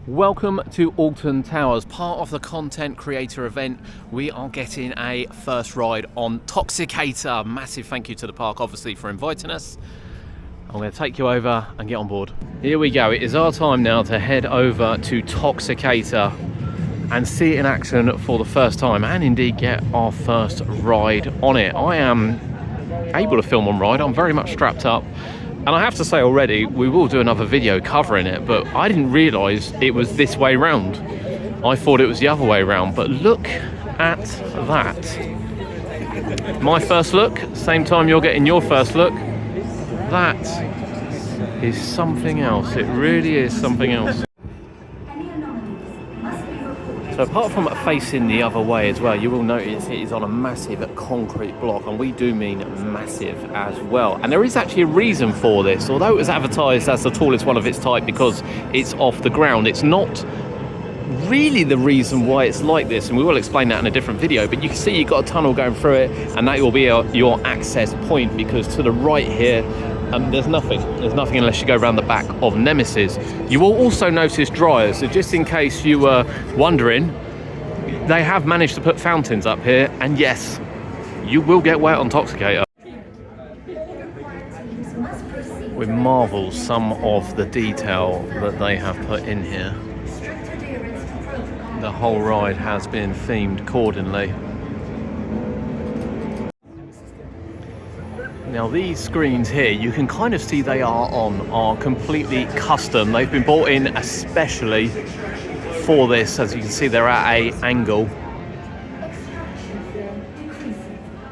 Welcome to Alton Towers, part of the content creator event. We are getting a first ride on Toxicator. Massive thank you to the park, obviously, for inviting us. I'm going to take you over and get on board. Here we go. It is our time now to head over to Toxicator and see it in action for the first time, and indeed get our first ride on it. I am able to film on ride. I'm very much strapped up. And I have to say already, we will do another video covering it, but I didn't realise it was this way round. I thought it was the other way round, but look at that. My first look, same time you're getting your first look. That is something else. It really is something else. So apart from facing the other way as well, you will notice it is on a massive concrete block, and we do mean massive as well. And there is actually a reason for this. Although it was advertised as the tallest one of its type because it's off the ground, it's not really the reason why it's like this, and we will explain that in a different video. But you can see you've got a tunnel going through it, and that will be your access point, because to the right here, there's nothing unless you go around the back of Nemesis. You will also notice dryers, so just in case you were wondering, they have managed to put fountains up here, and yes, you will get wet on Toxicator. We marvel some of the detail that they have put in here. The whole ride has been themed accordingly. Now these screens here, you can kind of see they are completely custom. They've been bought in especially for this. As you can see, they're at an angle.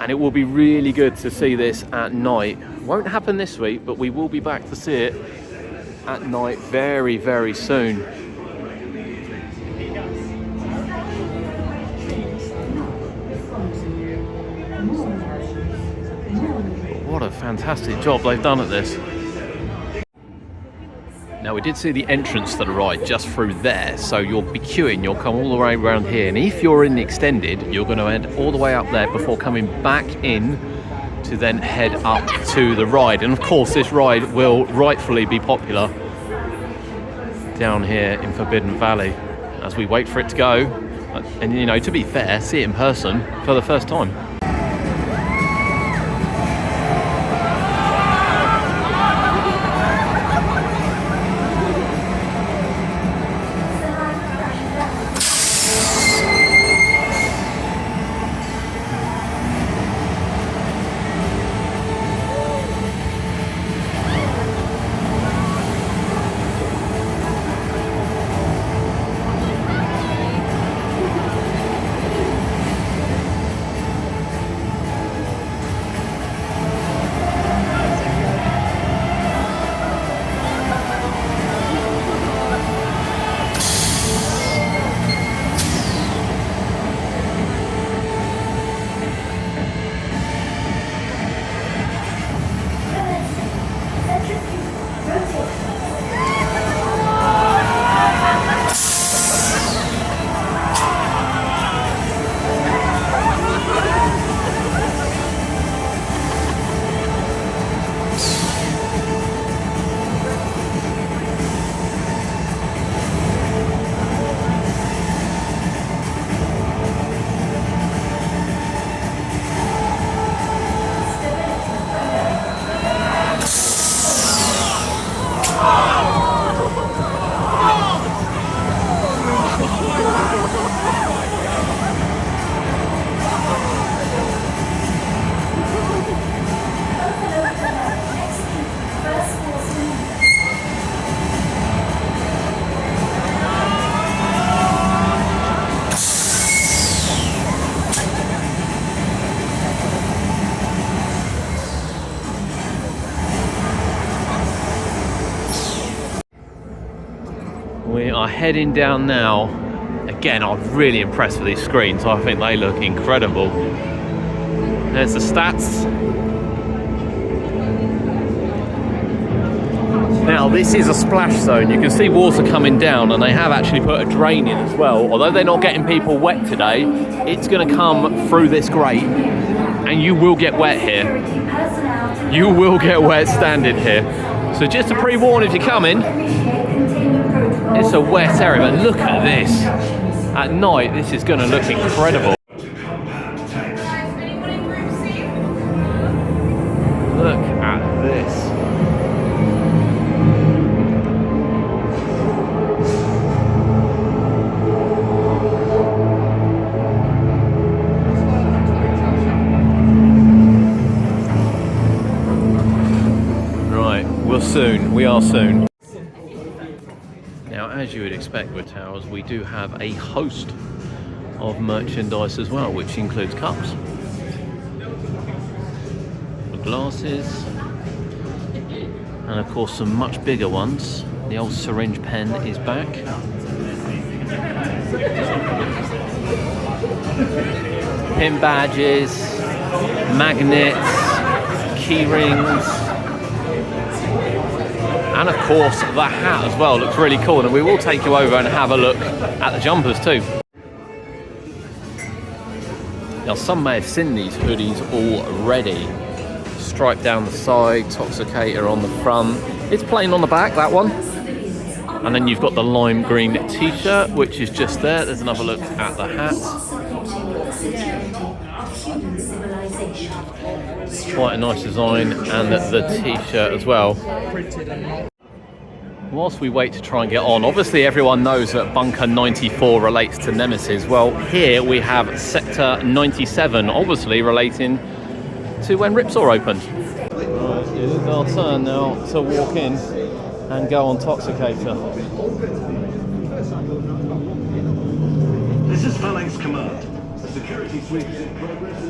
And it will be really good to see this at night. Won't happen this week, but we will be back to see it at night very, very soon. What a fantastic job they've done at this. Now we did see the entrance to the ride just through there, so you'll be queuing, you'll come all the way around here, and if you're in the extended, you're going to end all the way up there before coming back in to then head up to the ride. And of course this ride will rightfully be popular down here in Forbidden Valley as we wait for it to go, and you know, to be fair, see it in person for the first time. We are heading down now. Again, I'm really impressed with these screens. I think they look incredible. There's the stats. Now this is a splash zone. You can see water coming down, and they have actually put a drain in as well. Although they're not getting people wet today, it's going to come through this grate, and you will get wet here. You will get wet standing here. So just to pre-warn if you're coming, it's it's a wet area, but look at this. At night, this is going to look incredible. Look at this. Right, we are soon. Now, as you would expect with towers, we do have a host of merchandise as well, which includes cups, glasses, and of course some much bigger ones. The old syringe pen is back. Pin badges, magnets, key rings, and of course the hat as well looks really cool, and we will take you over and have a look at the jumpers too. Now, some may have seen these hoodies already. Stripe down the side, Toxicator on the front. It's plain on the back, that one. And then you've got the lime green t-shirt, which is just there. There's another look at the hat. Quite a nice design, and the t-shirt as well. Whilst we wait to try and get on, obviously everyone knows that Bunker 94 relates to Nemesis. Well, here we have Sector 97, obviously relating to when Ripsaw opened. Right, it is our turn now to walk in and go on Toxicator. This is Phalanx Command. The security sweep is in progress.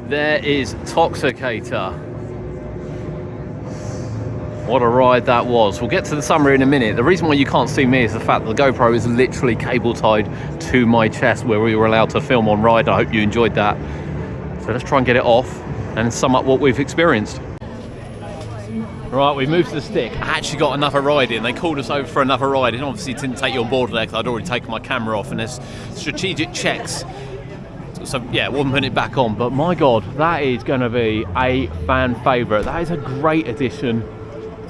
There is Toxicator. What a ride that was. We'll get to the summary in a minute. The reason why you can't see me is the fact that the GoPro is literally cable tied to my chest where we were allowed to film on ride. I hope you enjoyed that. So let's try and get it off and sum up what we've experienced. Right, we moved to the stick. I actually got another ride in. They called us over for another ride, and obviously didn't take you on board there because I'd already taken my camera off, and there's strategic checks. So yeah, wasn't putting it back on, but my God, that is going to be a fan favourite. That is a great addition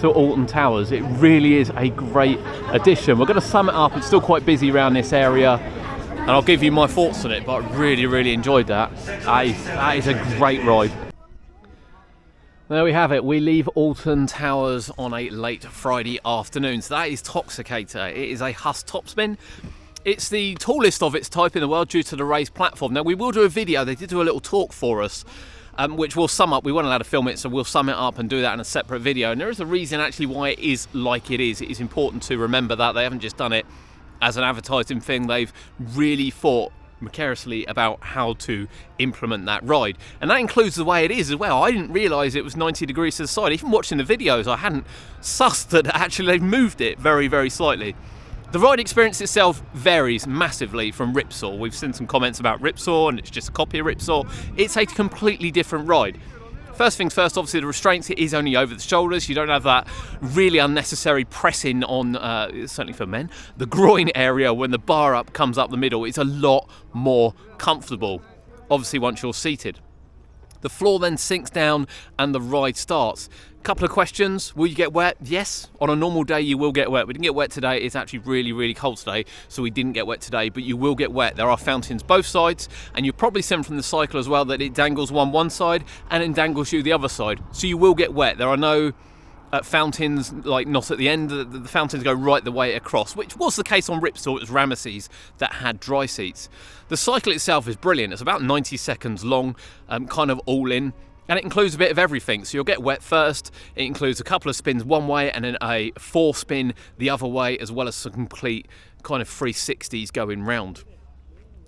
to Alton Towers. It really is a great addition. We're going to sum it up. It's still quite busy around this area. and I'll give you my thoughts on it, but I really enjoyed that. That is a great ride. There we have it. We leave Alton Towers on a late Friday afternoon. So that is Toxicator. It is a Huss Top Spin. It's the tallest of its type in the world due to the raised platform. Now we will do a video. They did do a little talk for us, which we'll sum up. We weren't allowed to film it, so we'll sum it up and do that in a separate video. And there is a reason actually why it is like it is. It is important to remember that they haven't just done it as an advertising thing. They've really thought precariously about how to implement that ride, and that includes the way it is as well. I didn't realise it was 90 degrees to the side. Even watching the videos, I hadn't sussed that actually they've moved it very slightly. The ride experience itself varies massively from Ripsaw. We've seen some comments about Ripsaw and it's just a copy of Ripsaw. It's a completely different ride. First things first, obviously the restraints, it is only over the shoulders. You don't have that really unnecessary pressing on, certainly for men, the groin area when the bar up comes up the middle. It's a lot more comfortable, obviously once you're seated. The floor then sinks down and the ride starts. Couple of questions. Will you get wet? Yes. On a normal day you will get wet. We didn't get wet today. It's actually really cold today, so we didn't get wet today, but you will get wet. There are fountains both sides, and you've probably seen from the cycle as well that it dangles one side and it dangles you the other side, so you will get wet. There are no fountains, like not at the end. The fountains go right the way across, which was the case on Ripsaw. It was Ramesses that had dry seats. The cycle itself is brilliant. It's about 90 seconds long, kind of all in. And it includes a bit of everything. So you'll get wet first. It includes a couple of spins one way and then a 4-spin the other way, as well as some complete kind of 360s going round.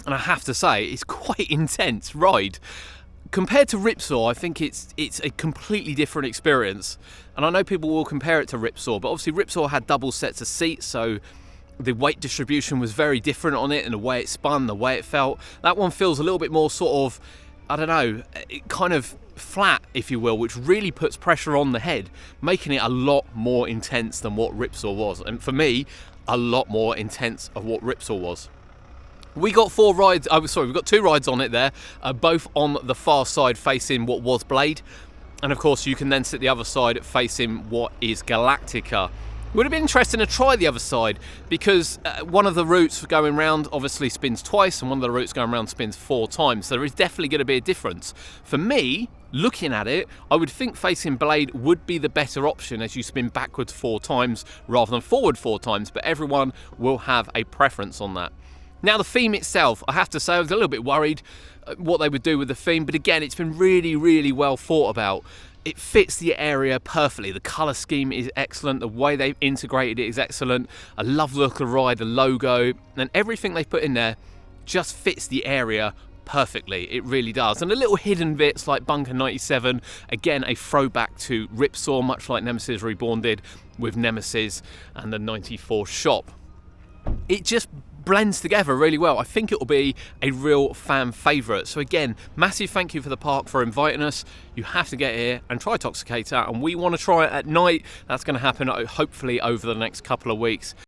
And I have to say, it's quite intense ride. Compared to Ripsaw, I think it's a completely different experience. And I know people will compare it to Ripsaw, but obviously Ripsaw had double sets of seats, so the weight distribution was very different on it, and the way it spun, the way it felt. That one feels a little bit more sort of, I don't know, kind of flat, if you will, which really puts pressure on the head, making it a lot more intense than what Ripsaw was. And for me, a lot more intense of what Ripsaw was. We got 4 rides, we've got 2 rides on it there, both on the far side facing what was Blade. And of course you can then sit the other side facing what is Galactica. It would have been interesting to try the other side, because one of the routes going round obviously spins twice and one of the routes going round spins 4 times. So there is definitely going to be a difference. For me, looking at it, I would think facing Blade would be the better option as you spin backwards 4 times rather than forward 4 times, but everyone will have a preference on that. Now the theme itself, I have to say I was a little bit worried what they would do with the theme, but again it's been really well thought about. It fits the area perfectly. The colour scheme is excellent. The way they've integrated it is excellent. I love the look of the ride, the logo, and everything they've put in there just fits the area perfectly. It really does. And the little hidden bits like Bunker 97, again a throwback to Ripsaw, much like Nemesis Reborn did with Nemesis and the 94 shop. It just blends together really well. I think it will be a real fan favourite. So again, massive thank you for the park for inviting us. You have to get here and try Toxicator, and we want to try it at night. That's going to happen hopefully over the next couple of weeks.